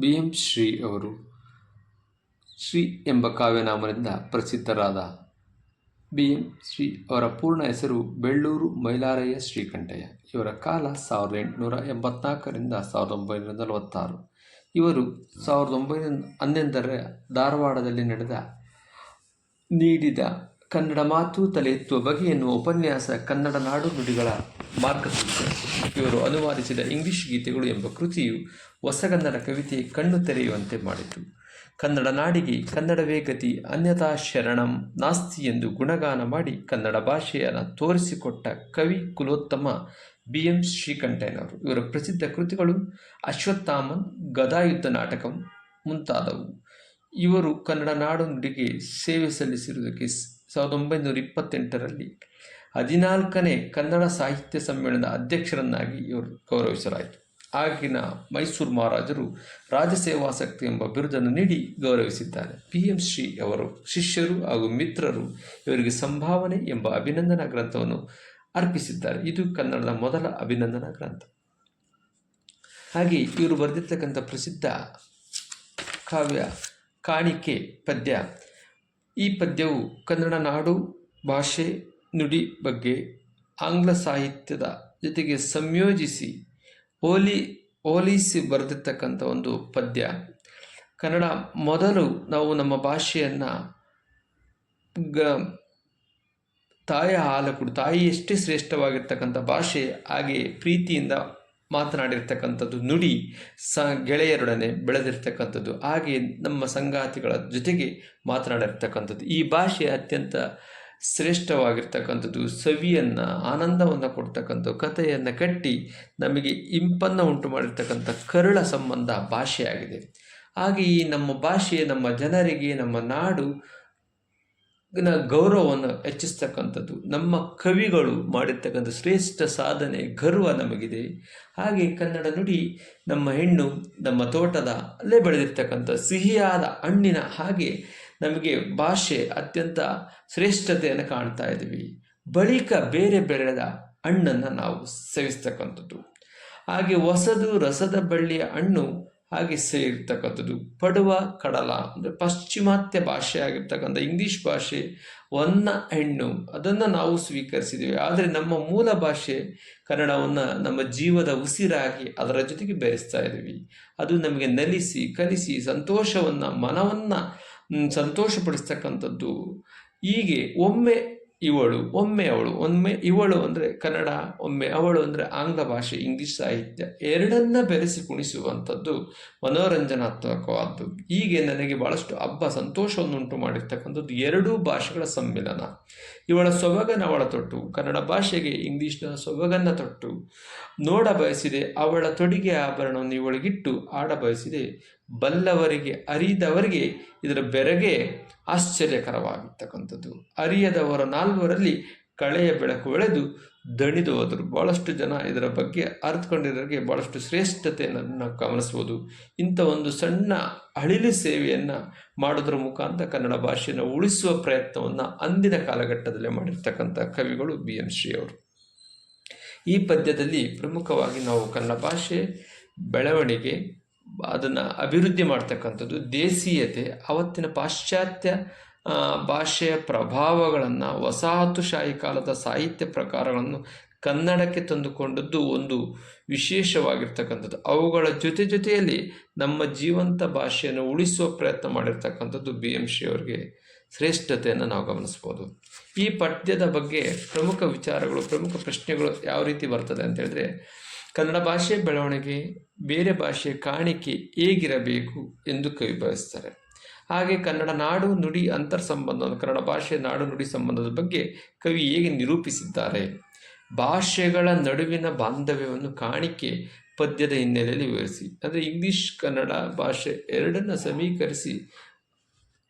BM. Shri ಅವರು ಶ್ರೀ ಎಂಬ ಕಾವ್ಯನಾಮದಿಂದ ಪ್ರಸಿದ್ಧರಾದ BM. Shri ಅವರ ಪೂರ್ಣ ಹೆಸರು ಬೆಳ್ಳೂರು ಮೈಲಾರಯ್ಯ ಶ್ರೀಕಂಠಯ್ಯ. ಇವರ ಕಾಲ 1884ರಿಂದ 1946. ಇವರು 1911ರ ಧಾರವಾಡದಲ್ಲಿ ನೀಡಿದ ಕನ್ನಡ ಮಾತು ತಲೆ ಎತ್ತುವ ಬಗೆ ಎನ್ನುವ ಉಪನ್ಯಾಸ ಕನ್ನಡ ನಾಡು ನುಡಿಗಳ ಮಾರ್ಗಸೂಚಿ. ಇವರು ಅನುವಾದಿಸಿದ ಇಂಗ್ಲಿಷ್ ಗೀತೆಗಳು ಎಂಬ ಕೃತಿಯು ಹೊಸಗನ್ನಡ ಕವಿತೆ ಕಣ್ಣು ತೆರೆಯುವಂತೆ ಮಾಡಿತು. ಕನ್ನಡ ನಾಡಿಗೆ ಕನ್ನಡವೇ ಗತಿ, ಅನ್ಯಥಾ ಶರಣಂ ನಾಸ್ತಿ ಎಂದು ಗುಣಗಾನ ಮಾಡಿ ಕನ್ನಡ ಭಾಷೆಯನ್ನು ತೋರಿಸಿಕೊಟ್ಟ ಕವಿ ಕುಲೋತ್ತಮ ಬಿ.ಎಂ. ಶ್ರೀಕಂಠಯ್ಯನವರು. ಇವರ ಪ್ರಸಿದ್ಧ ಕೃತಿಗಳು ಅಶ್ವತ್ಥಾಮನ್, ಗದಾಯುದ್ಧ ನಾಟಕಂ ಮುಂತಾದವು. ಇವರು ಕನ್ನಡ ನಾಡು ನುಡಿಗೆ ಸೇವೆ ಸಲ್ಲಿಸಿರುವುದಕ್ಕೆ 1928ರಲ್ಲಿ 14ನೇ ಕನ್ನಡ ಸಾಹಿತ್ಯ ಸಮ್ಮೇಳನದ ಅಧ್ಯಕ್ಷರನ್ನಾಗಿ ಇವರು ಗೌರವಿಸಲಾಯಿತು. ಆಗಿನ ಮೈಸೂರು ಮಹಾರಾಜರು ರಾಜಸೇವಾಸಕ್ತಿ ಎಂಬ ಬಿರುದನ್ನು ನೀಡಿ ಗೌರವಿಸಿದ್ದಾರೆ. ಬಿ.ಎಂ. ಶ್ರೀ ಅವರು ಶಿಷ್ಯರು ಹಾಗೂ ಮಿತ್ರರು ಇವರಿಗೆ ಸಂಭಾವನೆ ಎಂಬ ಅಭಿನಂದನಾ ಗ್ರಂಥವನ್ನು ಅರ್ಪಿಸಿದ್ದಾರೆ. ಇದು ಕನ್ನಡದ ಮೊದಲ ಅಭಿನಂದನಾ ಗ್ರಂಥ. ಹಾಗೆ ಇವರು ಬರೆದಿರ್ತಕ್ಕಂಥ ಪ್ರಸಿದ್ಧ ಕಾವ್ಯ ಕಾಣಿಕೆ ಪದ್ಯ. ಈ ಪದ್ಯವು ಕನ್ನಡ ನಾಡು ಭಾಷೆ ನುಡಿ ಬಗ್ಗೆ ಆಂಗ್ಲ ಸಾಹಿತ್ಯದ ಜೊತೆಗೆ ಸಂಯೋಜಿಸಿ ಹೋಲಿಸಿ ಬರೆದಿರ್ತಕ್ಕಂಥ ಒಂದು ಪದ್ಯ. ಕನ್ನಡ ಮೊದಲು ನಾವು ನಮ್ಮ ಭಾಷೆಯನ್ನು ತಾಯಿಯ ಹಾಲು ಕುಡಿ, ತಾಯಿ ಎಷ್ಟೇ ಶ್ರೇಷ್ಠವಾಗಿರ್ತಕ್ಕಂಥ ಭಾಷೆ, ಹಾಗೆ ಪ್ರೀತಿಯಿಂದ ಮಾತನಾಡಿರ್ತಕ್ಕಂಥದ್ದು, ನುಡಿ ಗೆಳೆಯರೊಡನೆ ಬೆಳೆದಿರ್ತಕ್ಕಂಥದ್ದು, ಹಾಗೆ ನಮ್ಮ ಸಂಗಾತಿಗಳ ಜೊತೆಗೆ ಮಾತನಾಡಿರ್ತಕ್ಕಂಥದ್ದು. ಈ ಭಾಷೆ ಅತ್ಯಂತ ಶ್ರೇಷ್ಠವಾಗಿರ್ತಕ್ಕಂಥದ್ದು, ಸವಿಯನ್ನು ಆನಂದವನ್ನು ಕೊಡ್ತಕ್ಕಂಥ ಕಥೆಯನ್ನು ಕಟ್ಟಿ ನಮಗೆ ಇಂಪನ್ನು ಉಂಟು ಮಾಡಿರ್ತಕ್ಕಂಥ ಕರುಳ ಸಂಬಂಧ ಭಾಷೆಯಾಗಿದೆ. ಹಾಗೆ ಈ ನಮ್ಮ ಭಾಷೆ ನಮ್ಮ ಜನರಿಗೆ, ನಮ್ಮ ನಾಡು ಗೌರವವನ್ನು ಹೆಚ್ಚಿಸ್ತಕ್ಕಂಥದ್ದು. ನಮ್ಮ ಕವಿಗಳು ಮಾಡಿರ್ತಕ್ಕಂಥ ಶ್ರೇಷ್ಠ ಸಾಧನೆ, ಗರ್ವ ನಮಗಿದೆ. ಹಾಗೆ ಕನ್ನಡ ನುಡಿ ನಮ್ಮ ಹೆಣ್ಣು, ನಮ್ಮ ತೋಟದ ಅಲ್ಲೇ ಬೆಳೆದಿರ್ತಕ್ಕಂಥ ಸಿಹಿಯಾದ ಹಣ್ಣಿನ ಹಾಗೆ ನಮಗೆ ಭಾಷೆ ಅತ್ಯಂತ ಶ್ರೇಷ್ಠತೆಯನ್ನು ಕಾಣ್ತಾ ಇದ್ದೀವಿ. ಬಳಿಕ ಬೇರೆ ಬೆಳೆದ ಹಣ್ಣನ್ನು ನಾವು ಸೇವಿಸ್ತಕ್ಕಂಥದ್ದು. ಹಾಗೆ ಹೊಸದು ರಸದ ಬಳ್ಳಿಯ ಹಣ್ಣು ಹಾಗೆ ಸೇರಿರ್ತಕ್ಕಂಥದ್ದು. ಪಡುವ ಕಡಲ ಅಂದರೆ ಪಾಶ್ಚಿಮಾತ್ಯ ಭಾಷೆ ಆಗಿರ್ತಕ್ಕಂಥ ಇಂಗ್ಲೀಷ್ ಭಾಷೆ, ಒನ್ನ ಹೆಣ್ಣು, ಅದನ್ನು ನಾವು ಸ್ವೀಕರಿಸಿದ್ದೀವಿ. ಆದರೆ ನಮ್ಮ ಮೂಲ ಭಾಷೆ ಕನ್ನಡವನ್ನು ನಮ್ಮ ಜೀವದ ಉಸಿರಾಗಿ ಅದರ ಜೊತೆಗೆ ಬೆರೆಸ್ತಾ ಇದ್ದೀವಿ. ಅದು ನಮಗೆ ನಲಿಸಿ ಕಲಿಸಿ ಸಂತೋಷವನ್ನು, ಮನವನ್ನು ಸಂತೋಷಪಡಿಸ್ತಕ್ಕಂಥದ್ದು. ಹೀಗೆ ಒಮ್ಮೆ ಇವಳು ಒಮ್ಮೆ ಅವಳು, ಒಮ್ಮೆ ಇವಳು ಅಂದರೆ ಕನ್ನಡ, ಒಮ್ಮೆ ಅವಳು ಅಂದರೆ ಆಂಗ್ಲ ಭಾಷೆ ಇಂಗ್ಲಿಷ್ ಸಾಹಿತ್ಯ, ಎರಡನ್ನ ಬೆರೆಸಿ ಕುಣಿಸುವಂಥದ್ದು ಮನೋರಂಜನಾತ್ಮಕವಾದ್ದು. ಹೀಗೆ ನನಗೆ ಭಾಳಷ್ಟು ಹಬ್ಬ ಸಂತೋಷವನ್ನು ಉಂಟು ಮಾಡಿರ್ತಕ್ಕಂಥದ್ದು ಎರಡೂ ಭಾಷೆಗಳ ಸಮ್ಮಿಲನ. ಇವಳ ಸೊಬಗನ ಅವಳ ತೊಟ್ಟು, ಕನ್ನಡ ಭಾಷೆಗೆ ಇಂಗ್ಲೀಷ್ನ ಸೊಬಗನ್ನು ತೊಟ್ಟು ನೋಡ ಬಯಸಿದೆ. ಅವಳ ತೊಡಿಗೆ ಆಭರಣವನ್ನು ಇವಳಿಗಿಟ್ಟು ಆಡ ಬಯಸಿದೆ. ಬಲ್ಲವರಿಗೆ ಅರಿದವರಿಗೆ ಇದರ ಬೆರಗೆ ಆಶ್ಚರ್ಯಕರವಾಗಿರ್ತಕ್ಕಂಥದ್ದು. ಅರಿಯದವರ ನಾಲ್ವರಲ್ಲಿ ಕಳೆಯ ಬೆಳಕು ಬೆಳೆದು ದಣಿದು ಹೋದರು. ಭಾಳಷ್ಟು ಜನ ಇದರ ಬಗ್ಗೆ ಅರ್ಥಕೊಂಡಿರೋರಿಗೆ ಭಾಳಷ್ಟು ಶ್ರೇಷ್ಠತೆಯನ್ನು ನಾವು ಗಮನಿಸ್ಬೋದು. ಇಂಥ ಒಂದು ಸಣ್ಣ ಅಳಿಲು ಸೇವೆಯನ್ನು ಮಾಡೋದ್ರ ಮುಖಾಂತರ ಕನ್ನಡ ಭಾಷೆಯನ್ನು ಉಳಿಸುವ ಪ್ರಯತ್ನವನ್ನು ಅಂದಿನ ಕಾಲಘಟ್ಟದಲ್ಲೇ ಮಾಡಿರ್ತಕ್ಕಂಥ ಕವಿಗಳು ಬಿ.ಎಂ. ಶ್ರೀ ಅವರು. ಈ ಪದ್ಯದಲ್ಲಿ ಪ್ರಮುಖವಾಗಿ ನಾವು ಕನ್ನಡ ಭಾಷೆ ಬೆಳವಣಿಗೆ, ಅದನ್ನು ಅಭಿವೃದ್ಧಿ ಮಾಡ್ತಕ್ಕಂಥದ್ದು, ದೇಸೀಯತೆ, ಅವತ್ತಿನ ಪಾಶ್ಚಾತ್ಯ ಭಾಷೆಯ ಪ್ರಭಾವಗಳನ್ನು, ವಸಾಹತುಶಾಹಿ ಕಾಲದ ಸಾಹಿತ್ಯ ಪ್ರಕಾರಗಳನ್ನು ಕನ್ನಡಕ್ಕೆ ತಂದುಕೊಂಡದ್ದು ಒಂದು ವಿಶೇಷವಾಗಿರ್ತಕ್ಕಂಥದ್ದು. ಅವುಗಳ ಜೊತೆಯಲ್ಲಿ ನಮ್ಮ ಜೀವಂತ ಭಾಷೆಯನ್ನು ಉಳಿಸುವ ಪ್ರಯತ್ನ ಮಾಡಿರ್ತಕ್ಕಂಥದ್ದು ಬಿ.ಎಂ. ಶ್ರೀ ಅವರಿಗೆ ಶ್ರೇಷ್ಠತೆಯನ್ನು ನಾವು ಗಮನಿಸ್ಬೋದು. ಈ ಪದ್ಯದ ಬಗ್ಗೆ ಪ್ರಮುಖ ವಿಚಾರಗಳು, ಪ್ರಮುಖ ಪ್ರಶ್ನೆಗಳು ಯಾವ ರೀತಿ ಬರ್ತದೆ ಅಂತ ಹೇಳಿದ್ರೆ, ಕನ್ನಡ ಭಾಷೆ ಬೆಳವಣಿಗೆ, ಬೇರೆ ಭಾಷೆಯ ಕಾಣಿಕೆ ಹೇಗಿರಬೇಕು ಎಂದು ಕವಿ ಬಯಸ್ತಾರೆ. ಹಾಗೆ ಕನ್ನಡ ನಾಡು ನುಡಿ ಅಂತರ್ ಸಂಬಂಧ, ಕನ್ನಡ ಭಾಷೆ ನಾಡು ನುಡಿ ಸಂಬಂಧದ ಬಗ್ಗೆ ಕವಿ ಹೇಗೆ ನಿರೂಪಿಸಿದ್ದಾರೆ. ಭಾಷೆಗಳ ನಡುವಿನ ಬಾಂಧವ್ಯವನ್ನು ಕಾಣಿಕೆ ಪದ್ಯದ ಹಿನ್ನೆಲೆಯಲ್ಲಿ ವಿವರಿಸಿ, ಅಂದರೆ ಇಂಗ್ಲೀಷ್ ಕನ್ನಡ ಭಾಷೆ ಎರಡನ್ನು ಸಮೀಕರಿಸಿ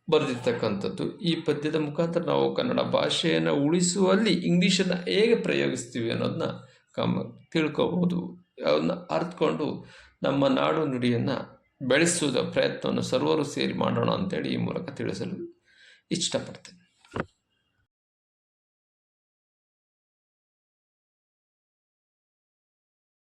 ಬರೆದಿರ್ತಕ್ಕಂಥದ್ದು. ಈ ಪದ್ಯದ ಮುಖಾಂತರ ನಾವು ಕನ್ನಡ ಭಾಷೆಯನ್ನು ಉಳಿಸುವಲ್ಲಿ ಇಂಗ್ಲೀಷನ್ನು ಹೇಗೆ ಪ್ರಯೋಗಿಸ್ತೀವಿ ಅನ್ನೋದನ್ನ ತಿಳ್ಕೋಬೋದು. ಅವನ್ನ ಅರ್ಥಕೊಂಡು ನಮ್ಮ ನಾಡು ನುಡಿಯನ್ನು ಬೆಳೆಸುವ ಪ್ರಯತ್ನವನ್ನು ಸರ್ವರು ಸೇರಿ ಮಾಡೋಣ ಅಂತೇಳಿ ಈ ಮೂಲಕ ತಿಳಿಸಲು ಇಷ್ಟಪಡ್ತೇನೆ.